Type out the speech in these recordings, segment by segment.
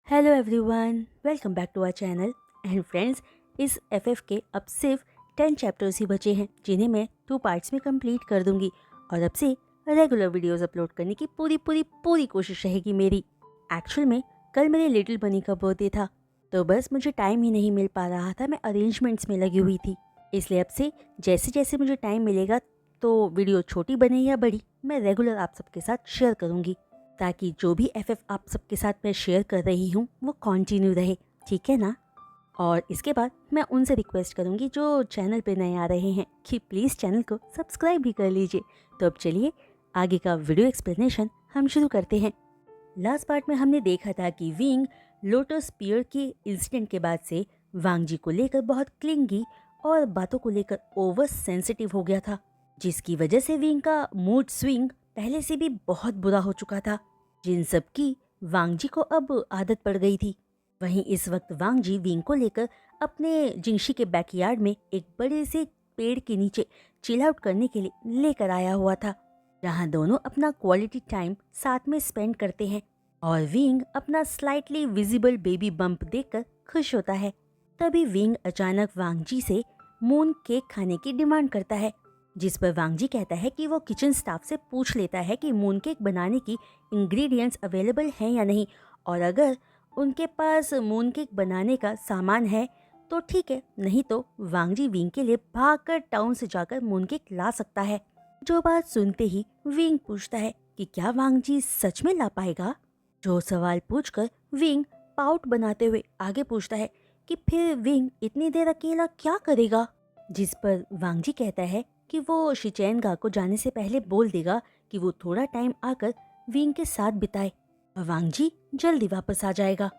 Hello everyone, welcome back to our channel. And friends, इस FF के अब सिर्फ 10 चैप्टर्स ही बचे हैं जिन्हें मैं 2 पार्ट्स में कंप्लीट कर दूंगी और अब से रेगुलर वीडियोस अपलोड करने की पूरी कोशिश रहेगी मेरी। एक्चुअल में कल मेरे लिटिल बनी का बर्थडे था, तो बस मुझे टाइम ही नहीं मिल पा रहा था। मैं अरेंजमेंट्स में लगी हुई थी, इसलिए अब से जैसे जैसे मुझे टाइम मिलेगा तो वीडियो छोटी बने या बड़ी, मैं रेगुलर आप सबके साथ शेयर करूँगी, ताकि जो भी एफएफ आप सबके साथ मैं शेयर कर रही हूँ वो कंटिन्यू रहे, ठीक है ना। और इसके बाद मैं उनसे रिक्वेस्ट करूँगी जो चैनल पे नए आ रहे हैं कि प्लीज़ चैनल को सब्सक्राइब भी कर लीजिए। तो अब चलिए आगे का वीडियो एक्सप्लेनेशन हम शुरू करते हैं। लास्ट पार्ट में हमने देखा था कि विंग लोटस पियर के इंसिडेंट के बाद से वांग जी को लेकर बहुत क्लिंगी और बातों को लेकर ओवर सेंसिटिव हो गया था, जिसकी वजह से विंग का मूड स्विंग पहले से भी बहुत बुरा हो चुका था, जिन सब की वांग जी को अब आदत पड़ गई थी। वहीं इस वक्त वांग जी विंग को लेकर अपने जिंगशी के बैकयार्ड में एक बड़े से पेड़ के नीचे चिल आउट करने के लिए लेकर आया हुआ था, जहां दोनों अपना क्वालिटी टाइम साथ में स्पेंड करते हैं और विंग अपना स्लाइटली विजिबल बेबी बम्प देखकर खुश होता है। तभी विंग अचानक वांग जी से मून केक खाने की डिमांड करता है, जिस पर वांग जी कहता है कि वो किचन स्टाफ से पूछ लेता है कि मून केक बनाने की इंग्रेडिएंट्स अवेलेबल हैं या नहीं, और अगर उनके पास मून केक बनाने का सामान है तो ठीक है, नहीं तो वांग जी विंग के लिए भागकर टाउन से जाकर मून केक ला सकता है। जो बात सुनते ही विंग पूछता है कि क्या वांग जी सच में ला पाएगा। जो सवाल पूछकर विंग पाउट बनाते हुए आगे पूछता है कि फिर विंग इतनी देर अकेला क्या करेगा, जिस पर वांग जी कहता है कि वो शिचेनगा को जाने से पहले बोल देगा कि वो थोड़ा टाइम आकर विंग के साथ बिताए और वांग जी जल्दी वापस आ जाएगा।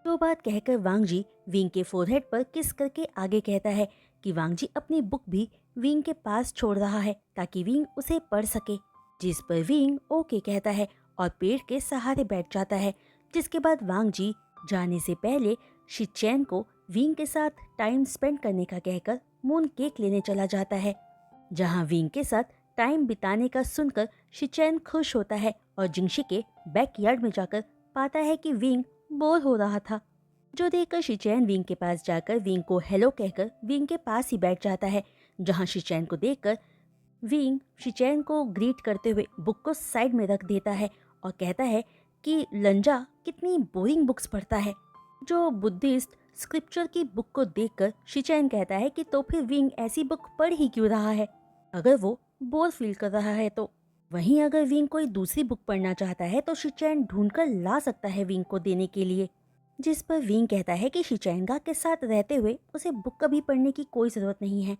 तो बात कहकर वांग जी विंग के फोरहेड पर किस करके आगे कहता है कि वांग जी अपनी बुक भी विंग के पास छोड़ रहा है ताकि विंग उसे पढ़ सके, जिस पर विंग ओके कहता है और पेड़ के सहारे बैठ जाता है। जिसके बाद वांग जी जाने से पहले शिचेन को विंग के साथ टाइम स्पेंड करने का कहकर मून केक लेने चला जाता है, जहां विंग के साथ टाइम बिताने का सुनकर शिचेन खुश होता है और जिंगशी के बैकयार्ड में जाकर पाता है कि विंग बोर हो रहा था, जो देखकर शिचेन विंग के पास जाकर विंग को हेलो कहकर विंग के पास ही बैठ जाता है, जहां शिचेन को देखकर विंग शिचेन को ग्रीट करते हुए बुक को साइड में रख देता है और कहता है कि लंजा कितनी बोरिंग बुक्स पढ़ता है। जो बुद्धिस्ट स्क्रिप्चर की बुक को देखकर शिचेन कहता है कि तो फिर विंग ऐसी बुक पढ़ ही क्यों रहा है अगर वो बोर फील कर रहा है तो। वहीं अगर विंग कोई दूसरी बुक पढ़ना चाहता है तो शिचेन ढूंढकर ला सकता है विंग को देने के लिए, जिस पर विंग कहता है कि शिचेनगा के साथ रहते हुए उसे बुक कभी पढ़ने की कोई ज़रूरत नहीं है,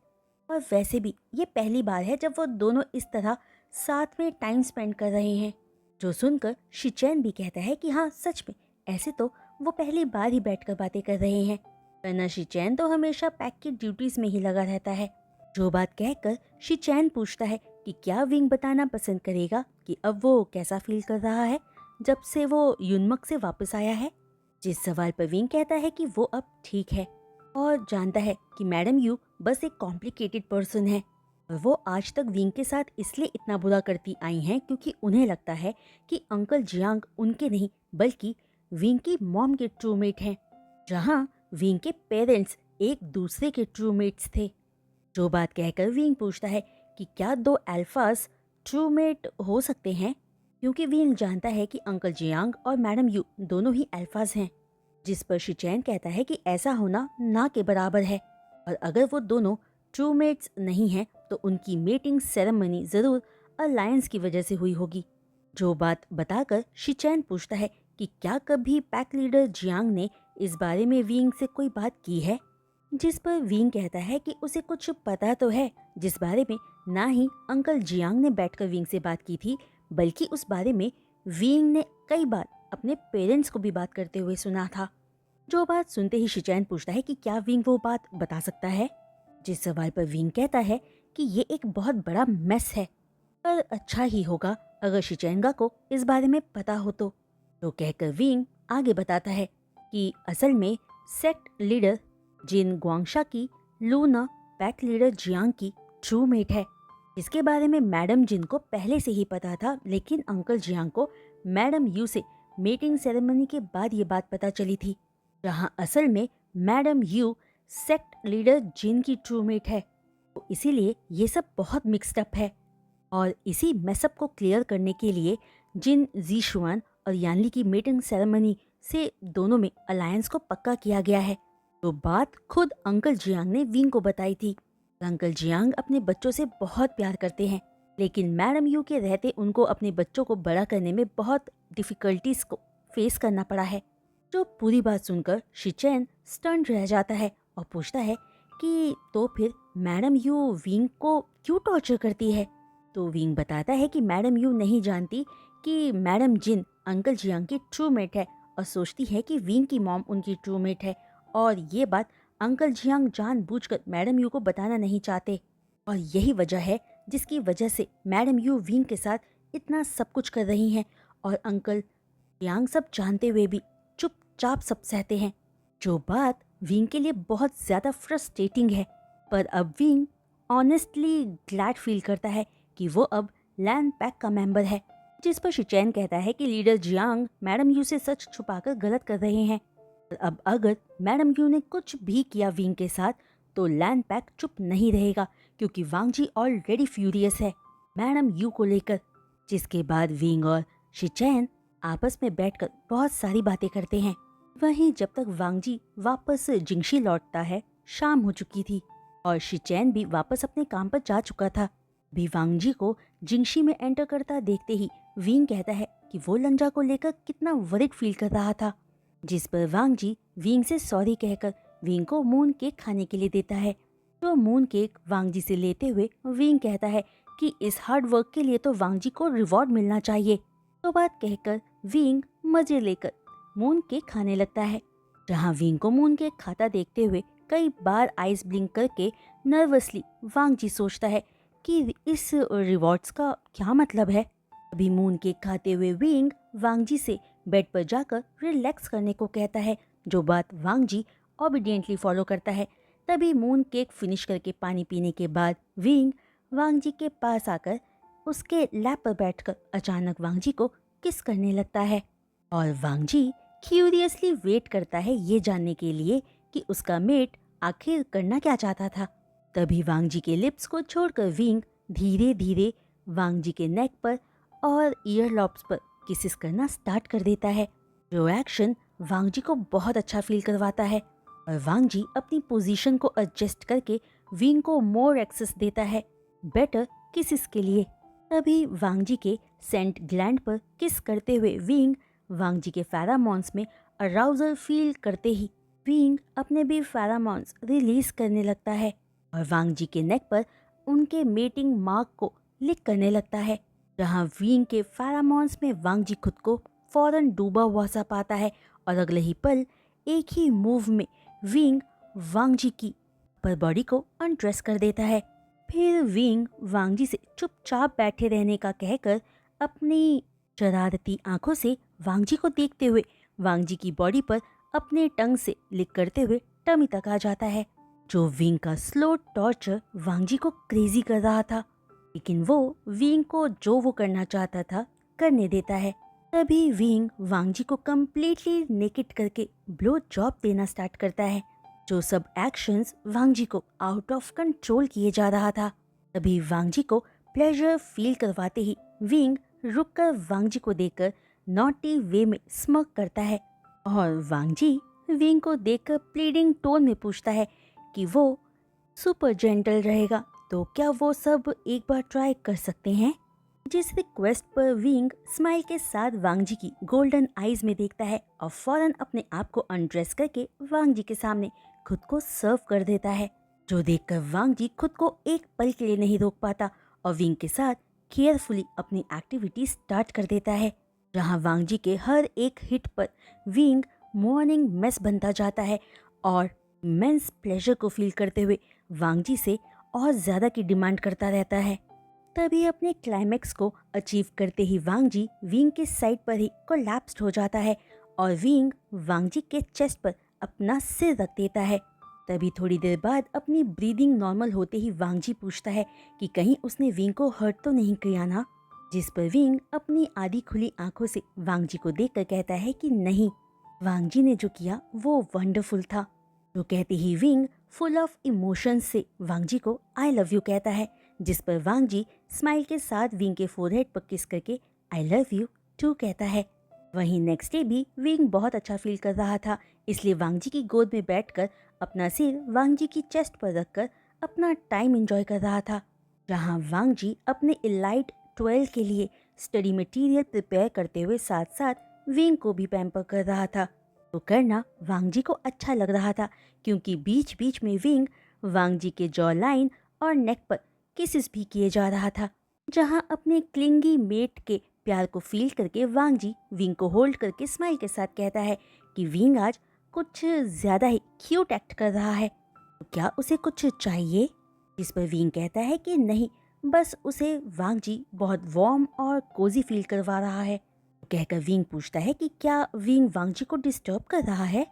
और वैसे भी ये पहली बार है जब वो दोनों इस तरह साथ में टाइम स्पेंड कर रहे हैं। जो सुनकर शिचेन भी कहता है कि हाँ सच में, ऐसे तो वो पहली बार ही बैठकर बातें कर रहे हैं, वरना शिचेन तो हमेशा पैक की ड्यूटीज में ही लगा रहता है। जो बात कहकर शिचेन पूछता है कि क्या विंग बताना पसंद करेगा कि अब वो कैसा फील कर रहा है जब से वो युनमक से वापस आया है, जिस सवाल पर विंग कहता है कि वो अब ठीक है और जानता है कि मैडम यू बस एक कॉम्प्लिकेटेड पर्सन है और वो आज तक विंग के साथ इसलिए इतना बुरा करती आई हैं क्योंकि उन्हें लगता है कि अंकल जियांग उनके नहीं बल्कि विंग की मॉम के ट्रूमेट हैं, जहां विंग के पेरेंट्स एक दूसरे के ट्रूमेट्स थे। जो बात कहकर विंग पूछता है कि क्या दो अल्फास ट्रूमेट हो सकते हैं, क्योंकि विंग जानता है कि अंकल जियांग और मैडम यू दोनों ही अल्फास हैं, जिस पर शिचेन कहता है कि ऐसा होना ना के बराबर है और अगर वो दोनों ट्रूमेट्स नहीं हैं तो उनकी मेटिंग सेरेमनी जरूर अलायंस की वजह से हुई होगी। जो बात बताकर शिचेन पूछता है कि क्या कभी पैक लीडर जियांग ने इस बारे में विंग से कोई बात की है, जिस पर विंग कहता है कि उसे कुछ पता तो है, जिस बारे में ना ही अंकल जियांग ने बैठकर विंग से बात की थी, बल्कि उस बारे में विंग ने कई बार अपने पेरेंट्स को भी बात करते हुए सुना था। जो बात सुनते ही शिचेन पूछता है कि क्या विंग वो बात बता सकता है, जिस सवाल पर विंग कहता है कि ये एक बहुत बड़ा मेस है, पर अच्छा ही होगा अगर शिचेनगा को इस बारे में पता हो तो कहकर विंग आगे बताता है कि असल में सेक्ट लीडर जिन ग्वांगशा की लूना पैक लीडर जियांग की ट्रूमेट है, इसके बारे में मैडम जिन को पहले से ही पता था, लेकिन अंकल जियांग को मैडम यू से मीटिंग सेरेमनी के बाद ये बात पता चली थी, जहाँ असल में मैडम यू सेक्ट लीडर जिन की ट्रूमेट है। तो इसीलिए ये सब बहुत मिक्स्ड अप है और इसी मैसअप को क्लियर करने के लिए जिन जीशुआन और यानली की मीटिंग सेरेमनी से दोनों में अलायंस को पक्का किया गया है। तो बात खुद अंकल जियांग ने विंग को बताई थी। अंकल जियांग अपने बच्चों से बहुत प्यार करते हैं, लेकिन मैडम यू के रहते उनको अपने बच्चों को बड़ा करने में बहुत डिफिकल्टीज को फेस करना पड़ा है। जो पूरी बात सुनकर शिचैन स्टन्ड रह जाता है और पूछता है कि तो फिर मैडम यू विंग को क्यों टॉर्चर करती है। तो विंग बताता है कि मैडम यू नहीं जानती कि मैडम जिन अंकल जियांग की ट्रूमेट है और सोचती है कि विंग की मॉम उनकी ट्रूमेट है, और ये बात अंकल जियांग जानबूझकर मैडम यू को बताना नहीं चाहते। और यही वजह है जिसकी वजह से मैडम यू विंग के साथ इतना सब कुछ कर रही हैं और अंकल जियांग सब जानते हुए भी चुपचाप सब सहते हैं, जो बात विंग के लिए बहुत ज़्यादा फ्रस्ट्रेटिंग है। पर अब विंग ऑनेस्टली ग्लैड फील करता है कि वो अब लैंड पैक का मेंबर है, जिस पर शिचैन कहता है कि लीडर जियांग मैडम यू से सच छुपाकर गलत कर रहे हैं। अब अगर मैडम यू ने कुछ भी किया विंग के साथ तो लैंड पैक चुप नहीं रहेगा, क्योंकि वांग जी ऑलरेडी फ्यूरियस है मैडम यू को लेकर। जिसके बाद विंग और शिचैन आपस में बैठकर बहुत सारी बातें करते हैं। वहीं जब तक वांग जी वापस जिंगशी लौटता है, शाम हो चुकी थी और शिचैन भी वापस अपने काम पर जा चुका था। भी वांग जी को जिंगशी में एंटर करता देखते ही विंग कहता है कि वो लंजा को लेकर कितना वरिड फील कर रहा था, जिस पर वांग जी विंग से सॉरी कहकर विंग को मून केक खाने के लिए देता है। तो मून केक वांग जी से लेते हुए विंग कहता है कि इस हार्ड वर्क के लिए तो वांग जी को रिवॉर्ड मिलना चाहिए। तो बात कहकर विंग मजे लेकर मून केक खाने लगता है, जहाँ विंग को मून केक खाता देखते हुए कई बार आइस ब्लिंक करके नर्वसली वांग जी सोचता है कि इस रिवॉर्ड्स का क्या मतलब है। अभी मून केक खाते हुए विंग वांग जी से बेड पर जाकर रिलैक्स करने को कहता है, जो बात वांग जी ओबीडियंटली फॉलो करता है। तभी मून केक फिनिश करके पानी पीने के बाद विंग वांग जी के पास आकर उसके लैप पर बैठकर अचानक वांग जी को किस करने लगता है और वांग जी क्यूरियसली वेट करता है ये जानने के लिए कि उसका मेट आखिर करना क्या चाहता था। तभी वांग जी के लिप्स को छोड़कर विंग धीरे धीरे वांग जी के नेक पर और ईयर लॉब्स पर किसिस करना स्टार्ट कर देता है, जो एक्शन वांग जी को बहुत अच्छा फील करवाता है। और वांग जी अपनी पोजीशन को एडजस्ट करके विंग को मोर एक्सेस देता है बेटर किसिस के लिए। तभी वांग जी के सेंट ग्लैंड पर किस करते हुए विंग वांग जी के फेरामोन्स में अराउजल फील करते ही विंग अपने भी फेरामोन्स रिलीज करने लगता है और वांग जी के नेक पर उनके मेटिंग मार्क को लिक करने लगता है, जहां विंग के फेरामोन्स में वांग जी खुद को फौरन डूबा हुआ सा पाता है और अगले ही पल एक ही मूव में विंग वांग जी की अपर बॉडी को अनड्रेस कर देता है। फिर विंग वांग जी से चुपचाप बैठे रहने का कहकर अपनी शरारती आंखों से वांग जी को देखते हुए वांग जी की बॉडी पर अपने टंग से लिक करते हुए टमी तक आ जाता है, जो विंग का स्लो टॉर्चर वांग जी को क्रेजी कर रहा था। लेकिन वो विंग को जो वो करना चाहता था करने देता है। तभी विंग वांग जी को कम्प्लीटली नेकेड करके ब्लो जॉब देना स्टार्ट करता है, जो सब एक्शंस वांग जी को आउट ऑफ कंट्रोल किए जा रहा था। तभी वांग जी को प्लेजर फील करवाते ही विंग रुककर वांग जी को देखकर नॉटी वे में स्मक करता है और वांग जी विंग को देखकर प्लीडिंग टोन में पूछता है कि वो सुपर जेंटल रहेगा तो क्या वो सब एक बार ट्राई कर सकते हैं। जिस रिक्वेस्ट पर विंग स्माइल के साथ वांग जी की गोल्डन आईज में देखता है और फौरन अपने आप को अनड्रेस करके वांग जी के सामने खुद को सर्व कर देता है, जो देखकर वांग जी खुद को एक पल के लिए नहीं रोक पाता और विंग के साथ केयरफुली अपनी एक्टिविटी स्टार्ट कर देता है, जहां वांग जी के हर एक हिट पर विंग मॉर्निंग मेस बनता जाता है और मेंस प्लेजर को फील करते हुए वांग जी से और ज़्यादा की डिमांड करता रहता है। तभी अपने क्लाइमेक्स को अचीव करते ही वांग जी विंग के साइड पर ही कोलैप्स्ड हो जाता है और विंग वांग जी के चेस्ट पर अपना सिर रख देता है। तभी थोड़ी देर बाद अपनी ब्रीदिंग नॉर्मल होते ही वांग जी पूछता है कि कहीं उसने विंग को हर्ट तो नहीं किया ना, जिस पर विंग अपनी आधी खुली आंखों से वांग जी को देखकर कहता है कि नहीं, वांग जी ने जो किया वो वंडरफुल था। तो कहते ही विंग फुल ऑफ इमोशंस से वांग जी को आई लव यू कहता है, जिस पर वांग जी स्माइल के साथ विंग के फोरहेड पर किस करके आई लव यू टू कहता है। वहीं नेक्स्ट डे भी विंग बहुत अच्छा फील कर रहा था, इसलिए वांग जी की गोद में बैठकर अपना सिर वांग जी की चेस्ट पर रखकर अपना टाइम एंजॉय कर रहा था, जहां वांग जी अपने इलाइट 12 के लिए स्टडी मटेरियल प्रिपेयर करते हुए साथ साथ विंग को भी पैम्पर कर रहा था। तो करना वांग जी को अच्छा लग रहा था, क्योंकि बीच बीच में विंग वांग जी के जॉ लाइन और नेक पर किसेस भी किए जा रहा था, जहां अपने क्लिंगी मेट के प्यार को फील करके वांग जी विंग को होल्ड करके स्माइल के साथ कहता है कि विंग आज कुछ ज्यादा ही क्यूट एक्ट कर रहा है, तो क्या उसे कुछ चाहिए? जिस पर विंग कहता है कि नहीं, बस उसे वांग जी बहुत वार्म और कोजी फील करवा रहा है। कहकर विंग पूछता है कि क्या विंग वांग जी को डिस्टर्ब कर रहा है,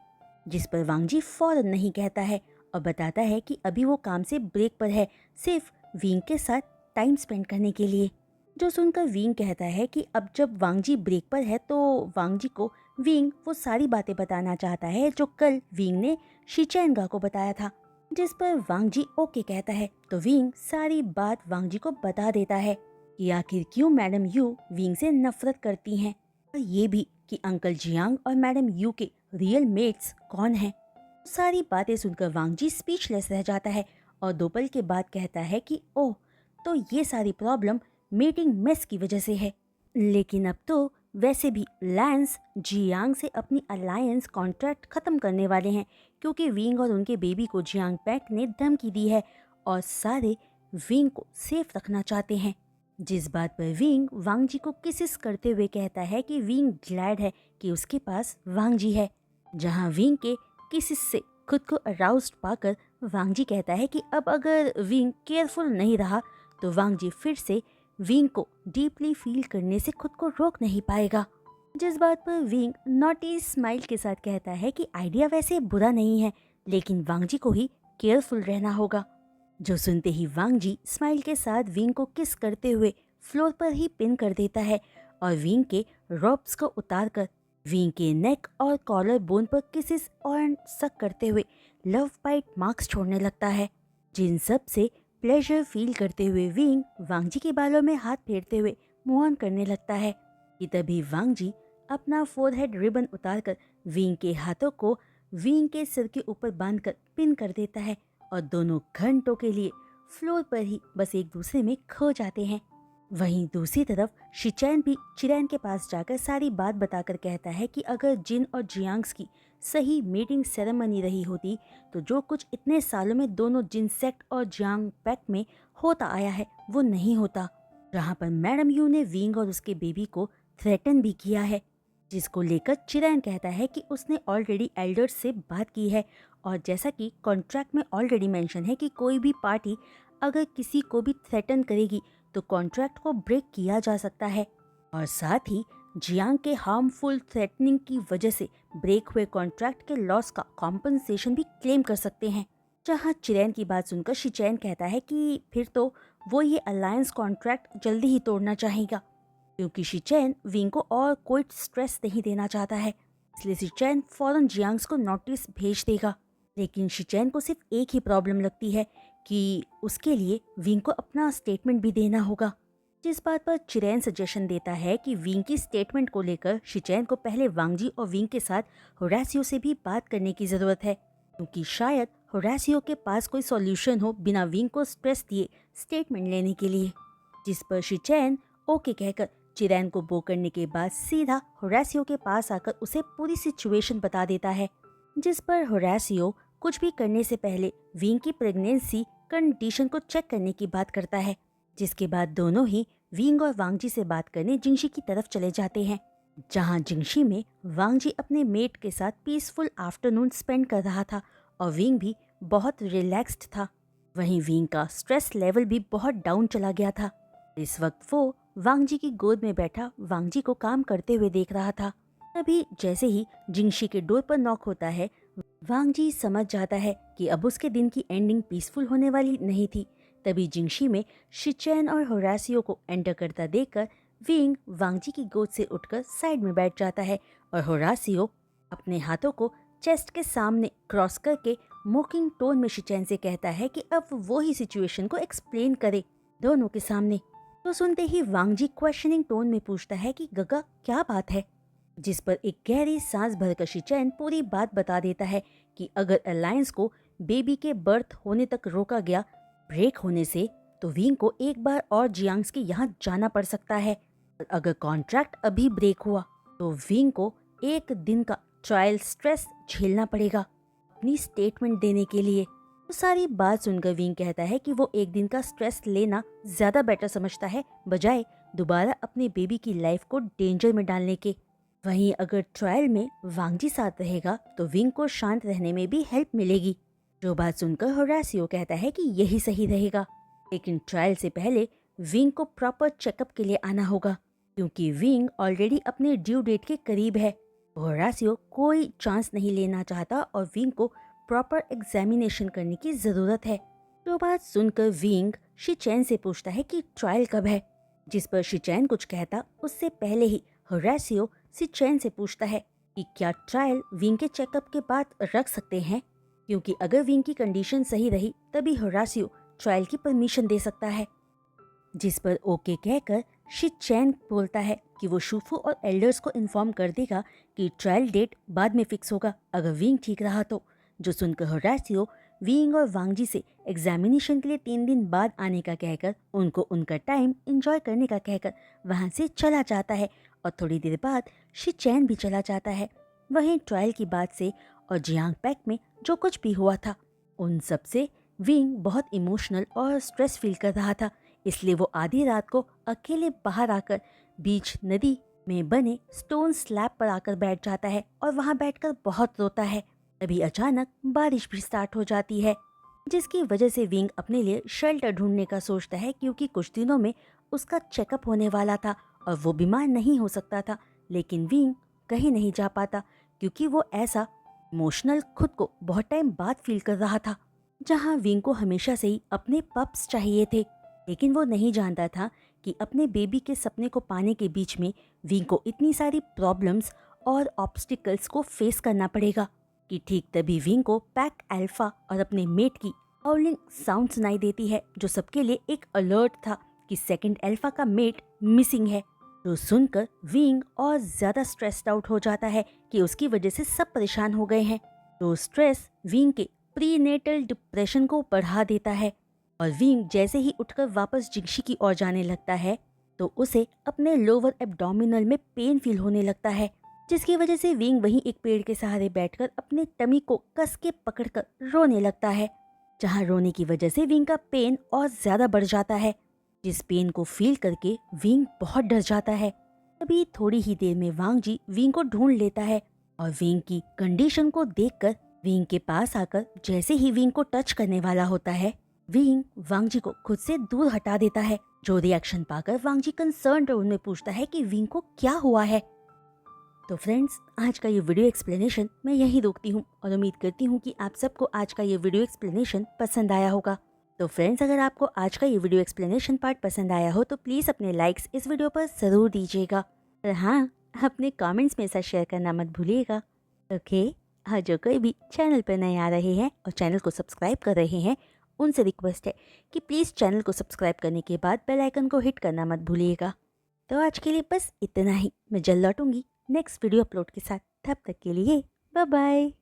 जिस पर वांग जी फौरन नहीं कहता है और बताता है कि अभी वो काम से ब्रेक पर है, सिर्फ विंग के साथ टाइम स्पेंड करने के लिए। जो सुनकर विंग कहता है कि अब जब वांग जी ब्रेक पर है तो वांग जी को विंग वो सारी बातें बताना चाहता है जो कल विंग ने शिचैनगा को बताया था, जिस पर वांग जी ओके कहता है। तो विंग सारी बात वांग जी को बता देता है कि आखिर क्यों मैडम यू विंग से नफरत करती हैं, और ये भी कि अंकल जियांग और मैडम यू के रियल मेट्स कौन हैं। सारी बातें सुनकर वांग जी स्पीचलेस रह जाता है और 2 पल के बाद कहता है कि ओह, तो ये सारी प्रॉब्लम मीटिंग मेस की वजह से है, लेकिन अब तो वैसे भी लैंस जियांग से अपनी अलायंस कॉन्ट्रैक्ट खत्म करने वाले हैं, क्योंकि विंग और उनके बेबी को जियांग पैक ने धमकी दी है और सारे विंग को सेफ रखना चाहते हैं। जिस बात पर विंग वांग जी को किसिस करते हुए कहता है कि विंग ग्लैड है कि उसके पास वांग जी है, जहां विंग के किसिस से खुद को अराउज्ड पाकर वांग जी कहता है कि अब अगर विंग केयरफुल नहीं रहा तो वांग जी फिर से विंग को डीपली फील करने से खुद को रोक नहीं पाएगा। जिस बात पर विंग नॉटी स्माइल के साथ कहता है कि आइडिया वैसे बुरा नहीं है, लेकिन वांग जी को ही केयरफुल रहना होगा। जो सुनते ही वांग जी स्माइल के साथ विंग को किस करते हुए फ्लोर पर ही पिन कर देता है और विंग के रॉब्स को उतारकर विंग के नेक और कॉलर बोन पर किसिस और सक करते हुए लव बाइट मार्क्स छोड़ने लगता है, जिन सब से प्लेजर फील करते हुए विंग वांग जी के बालों में हाथ फेरते हुए मूव ऑन करने लगता है कि तभी वांग जी अपना फोरहेड रिबन उतारकर विंग के हाथों को विंग के सिर के ऊपर बांधकर पिन कर देता है और दोनों घंटों के लिए फ्लोर पर ही बस एक दूसरे में खो जाते हैं। वहीं दूसरी तरफ शिचैन भी चिरैन के पास जाकर सारी बात बताकर कहता है कि अगर जिन और जियांग्स की सही मीटिंग सेरेमनी रही होती तो जो कुछ इतने सालों में दोनों जिन सेक्ट और जियांग पैक्ट में होता आया है वो नहीं होता, जहां पर मैडम यू ने विंग और उसके बेबी को थ्रेटन भी किया है, जिसको लेकर चिरैन कहता है कि उसने ऑलरेडी एल्डर्स से बात की है और जैसा कि कॉन्ट्रैक्ट में ऑलरेडी मेंशन है कि कोई भी पार्टी अगर किसी को भी थ्रेटन करेगी तो कॉन्ट्रैक्ट को ब्रेक किया जा सकता है, और साथ ही जियांग के हार्मफुल थ्रेटनिंग की वजह से ब्रेक हुए कॉन्ट्रैक्ट के लॉस का कॉम्पनसेशन भी क्लेम कर सकते हैं। जहां चिरैन की बात सुनकर शिचैन कहता है कि फिर तो वो ये अलायंस कॉन्ट्रैक्ट जल्दी ही तोड़ना चाहेगा, क्योंकि शिचैन विंग को और कोई स्ट्रेस नहीं देना चाहता है, इसलिए शिचैन फौरन जियांग्स को नोटिस भेज देगा। लेकिन शिचैन को सिर्फ एक ही प्रॉब्लम लगती है कि उसके लिए विंग को अपना स्टेटमेंट भी देना होगा, जिस बात पर चिरैन सजेशन देता है कि विंग की स्टेटमेंट को लेकर शिचैन को पहले वांग जी और विंग के साथ होरासियो से भी बात करने की जरूरत है, क्योंकि शायद होरासियो के पास कोई सॉल्यूशन हो बिना विंग को स्ट्रेस दिए स्टेटमेंट लेने के लिए। जिस पर शिचैन ओके कहकर चिरैन को बो करने के बाद सीधा होरासियो के पास आकर उसे पूरी सिचुएशन बता देता है, जिस पर होरासियो कुछ भी करने से पहले विंग की प्रेगनेंसी कंडीशन को चेक करने की बात करता है, जिसके बाद दोनों ही विंग और वांग जी से बात करने जिंगशी की तरफ चले जाते हैं, जहां जिंगशी में वांग जी अपने मेट के साथ पीसफुल आफ्टरनून स्पेंड कर रहा था और विंग भी बहुत रिलैक्स्ड था। वहीं विंग का स्ट्रेस लेवल भी बहुत डाउन चला गया था। इस वक्त वो वांग जी की गोद में बैठा वांग जी को काम करते हुए देख रहा था। तभी जैसे ही जिंगशी के डोर पर नॉक होता है, वांग जी समझ जाता है कि अब उसके दिन की एंडिंग पीसफुल होने वाली नहीं थी। तभी जिंगशी में शिचैन और होरासियो को एंटर करता देखकर विंग वांगजी की गोद से उठकर साइड में बैठ जाता है और होरासियो अपने हाथों को चेस्ट के सामने क्रॉस करके मोकिंग टोन में शिचैन से कहता है कि अब वो ही सिचुएशन को एक्सप्लेन करे दोनों के सामने। तो सुनते ही वांगजी क्वेश्चनिंग टोन में पूछता है कि गगा क्या बात है, जिस पर एक गहरी सांस भरकर शिचैन पूरी बात बता देता है कि अगर अलायंस को बेबी के बर्थ होने तक रोका गया ब्रेक होने से, तो विंग को एक बार और जियांग्स के यहाँ जाना पड़ सकता है। और अगर कॉन्ट्रैक्ट अभी ब्रेक हुआ तो विंग को एक दिन का ट्रायल स्ट्रेस झेलना पड़ेगा अपनी स्टेटमेंट देने के लिए। तो सारी बात सुनकर विंग कहता है कि वो एक दिन का स्ट्रेस लेना ज्यादा बेटर समझता है बजाय दोबारा अपने बेबी की लाइफ को डेंजर में डालने के। वहीं अगर ट्रायल में वांगजी साथ रहेगा तो विंग को शांत रहने में भी हेल्प मिलेगी। जो बात सुनकर होरासियो कहता है कि यही सही रहेगा, लेकिन ट्रायल से पहले विंग को प्रॉपर चेकअप के लिए आना होगा क्योंकि विंग ऑलरेडी अपने ड्यू डेट के करीब है। होरासियो कोई चांस नहीं लेना चाहता और विंग को प्रॉपर एग्जामिनेशन करने की जरूरत है। तो बात सुनकर विंग शिचैन से पूछता है कि ट्रायल कब है, जिस पर शिचैन कुछ कहता उससे पहले ही होरासियो शिचैन से पूछता है कि क्या ट्रायल विंग के चेकअप के बाद रख सकते हैं, क्योंकि अगर विंग की कंडीशन सही रही तभी होरासियो ट्रायल की परमिशन दे सकता है। जिस पर ओके कहकर शिचैन बोलता है कि वो शुफू और एल्डर्स को इन्फॉर्म कर देगा कि ट्रायल डेट बाद में फिक्स होगा अगर विंग ठीक रहा तो। जो सुनकर होरासियो विंग और वांगजी से एग्जामिनेशन के लिए 3 दिन बाद आने का कहकर उनको उनका टाइम एंजॉय करने का कहकर वहां से चला जाता है और थोड़ी देर बाद शिचैन भी चला जाता है। वहीं ट्रायल की बात से और जियांग पैक में जो कुछ भी हुआ था उन सब से विंग बहुत इमोशनल और स्ट्रेस फील कर रहा था, इसलिए वो आधी रात को अकेले बाहर आकर बीच नदी में बने स्टोन स्लैब पर आकर बैठ जाता है और वहां बैठकर बहुत रोता है। तभी अचानक बारिश भी स्टार्ट हो जाती है, जिसकी वजह से विंग अपने लिए शेल्टर ढूंढने का सोचता है क्योंकि कुछ दिनों में उसका चेकअप होने वाला था और वो बीमार नहीं हो सकता था। लेकिन विंग कहीं नहीं जा पाता क्योंकि वो ऐसा इमोशनल खुद को बहुत टाइम बाद फील कर रहा था, जहां विंग को हमेशा से ही अपने पप्स चाहिए थे। लेकिन वो नहीं जानता था कि अपने बेबी के सपने को पाने के बीच में विंग को इतनी सारी प्रॉब्लम्स और ऑब्स्टिकल्स को फेस करना पड़ेगा कि ठीक तभी विंग को पैक अल्फा और अपने मेट की हाउलिंग साउंड सुनाई देती है, जो सबके लिए एक अलर्ट था कि सेकंड अल्फा का मेट मिसिंग है। तो सुनकर विंग और ज्यादा स्ट्रेस्ड आउट हो जाता है कि उसकी वजह से सब परेशान हो गए हैं। तो स्ट्रेस विंग के प्रीनेटल डिप्रेशन को बढ़ा देता है और विंग जैसे ही उठकर वापस जिंगशी की ओर जाने लगता है तो उसे अपने लोअर एब्डोमिनल में पेन फील होने लगता है, जिसकी वजह से विंग वहीं एक पेड़ के सहारे बैठकर अपने टमी को कस के पकड़कर रोने लगता है, जहां रोने की वजह से विंग का पेन और ज्यादा बढ़ जाता है, जिस पेन को फील करके विंग बहुत डर जाता है। तभी थोड़ी ही देर में वांगजी विंग को ढूंढ लेता है और विंग की कंडीशन को देखकर विंग के पास आकर जैसे ही विंग को टच करने वाला होता है विंग वांगजी को खुद से दूर हटा देता है। जो रिएक्शन पाकर वांगजी कंसर्न टोन में पूछता है कि विंग को क्या हुआ है। तो फ्रेंड्स, आज का ये वीडियो एक्सप्लेनेशन मैं यहीं रोकती हूँ और उम्मीद करती हूँ कि आप सबको आज का ये वीडियो एक्सप्लेनेशन पसंद आया होगा। तो फ्रेंड्स, अगर आपको आज का ये वीडियो एक्सप्लेनेशन पार्ट पसंद आया हो तो प्लीज़ अपने लाइक्स इस वीडियो पर ज़रूर दीजिएगा और हाँ, अपने कमेंट्स में ऐसा शेयर करना मत भूलिएगा। ओके, हाँ, जो कोई भी चैनल पर नए आ रहे हैं और चैनल को सब्सक्राइब कर रहे हैं उनसे रिक्वेस्ट है कि प्लीज़ चैनल को सब्सक्राइब करने के बाद बेल आइकन को हिट करना मत भूलिएगा। तो आज के लिए बस इतना ही। मैं जल्द लौटूंगी नेक्स्ट वीडियो अपलोड के साथ। तब तक के लिए बाय बाय।